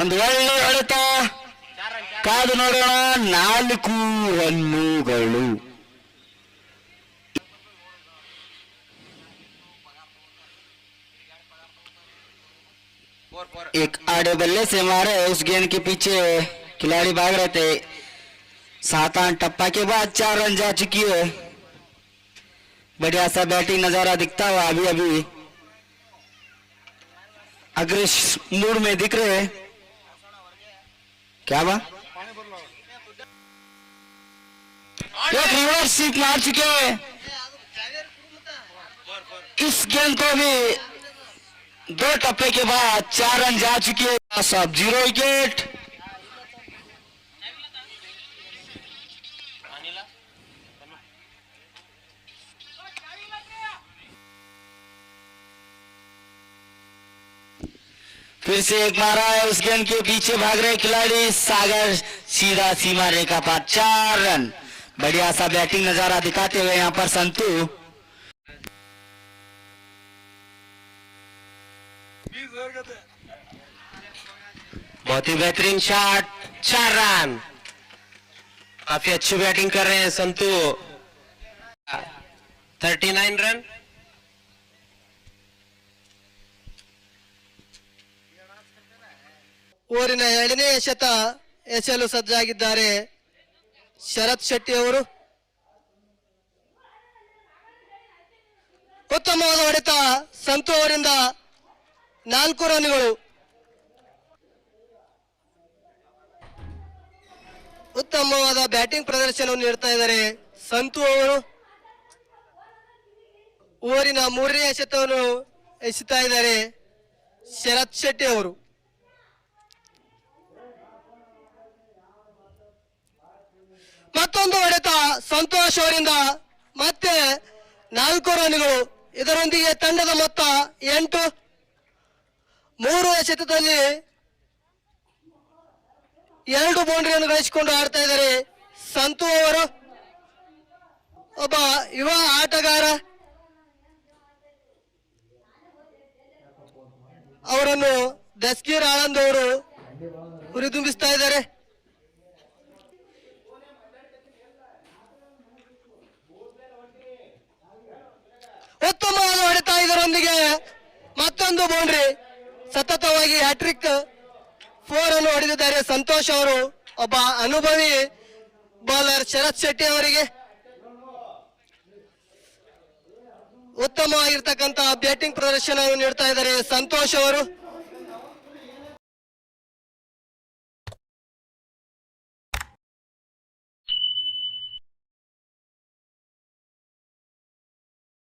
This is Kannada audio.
ಒಂದು ಒಳ್ಳೆ ಹೊಡೆತ, ಕಾದು ನೋಡೋಣ. 4 ರನ್ನುಗಳು. एक आड़े बल्ले से मारे, उस गेंद के पीछे खिलाड़ी भाग रहे थे. 7-8 टप्पा के बाद 4 रन जा चुकी है. बढ़िया सा बैटिंग नजारा दिखता हुआ अभी अभी अग्रेस मूड में दिख रहे हैं. क्या बात, एक रिवर्स स्वीप मार चुके हैं. इस गेंद को भी 2 टप्पे के बाद 4 रन जा चुके हैं. सब 0 विकेट. फिर से एक मारा है, उस गेंद के पीछे भाग रहे खिलाड़ी सागर, सीधा सीमा रेखा पर 4 रन. बढ़िया सा बैटिंग नजारा दिखाते हुए यहाँ पर संतू. बहुत ही बेहतरीन शॉट, 4 रन. काफी अच्छी बैटिंग कर रहे हैं संतू. 39 रन. ಊರಿನ 2ನೇ ಎಸೆತ ಎಸೆಯಲು ಸಜ್ಜಾಗಿದ್ದಾರೆ ಶರತ್ ಶೆಟ್ಟಿ ಅವರು. ಉತ್ತಮವಾದ ಹೊಡೆತ ಸಂತು ಅವರಿಂದ 4 ರನ್ಗಳು. ಉತ್ತಮವಾದ ಬ್ಯಾಟಿಂಗ್ ಪ್ರದರ್ಶನವನ್ನು ನೀಡ್ತಾ ಇದ್ದಾರೆ ಸಂತು ಅವರು. ಊರಿನ 3ನೇ ಎಸೆತವನ್ನು ಎಸೆತಾ ಇದ್ದಾರೆ ಶರತ್ ಶೆಟ್ಟಿ ಅವರು. ಮತ್ತೊಂದು ಹೊಡೆತ ಸಂತೋಷ್ ಅವರಿಂದ, ಮತ್ತೆ 4 ರನ್ಗಳು. ಇದರೊಂದಿಗೆ ತಂಡದ ಮೊತ್ತ 8. 3 ಎಸೆತದಲ್ಲಿ 2 ಬೌಂಡ್ರಿಯನ್ನು ಗಳಿಸಿಕೊಂಡು ಆಡ್ತಾ ಇದ್ದಾರೆ ಸಂತು ಅವರು. ಒಬ್ಬ ಯುವ ಆಟಗಾರ, ಅವರನ್ನು ದಸ್ಗೀರ್ ಆನಂದ್ ಅವರು ಹುರಿದುಂಬಿಸ್ತಾ ಇದ್ದಾರೆ. ಉತ್ತಮವಾದ ಹೊಡೆತ, ಇದರೊಂದಿಗೆ ಮತ್ತೊಂದು ಬೌಂಡ್ರಿ. ಸತತವಾಗಿ ಹ್ಯಾಟ್ರಿಕ್ 4 ಅನ್ನು ಹೊಡೆದಿದ್ದಾರೆ ಸಂತೋಷ್ ಅವರು. ಒಬ್ಬ ಅನುಭವಿ ಬೌಲರ್ ಶರತ್ ಶೆಟ್ಟಿ ಅವರಿಗೆ ಉತ್ತಮವಾಗಿರ್ತಕ್ಕಂಥ ಬ್ಯಾಟಿಂಗ್ ಪ್ರದರ್ಶನವನ್ನು ನೀಡ್ತಾ ಇದ್ದಾರೆ ಸಂತೋಷ್ ಅವರು.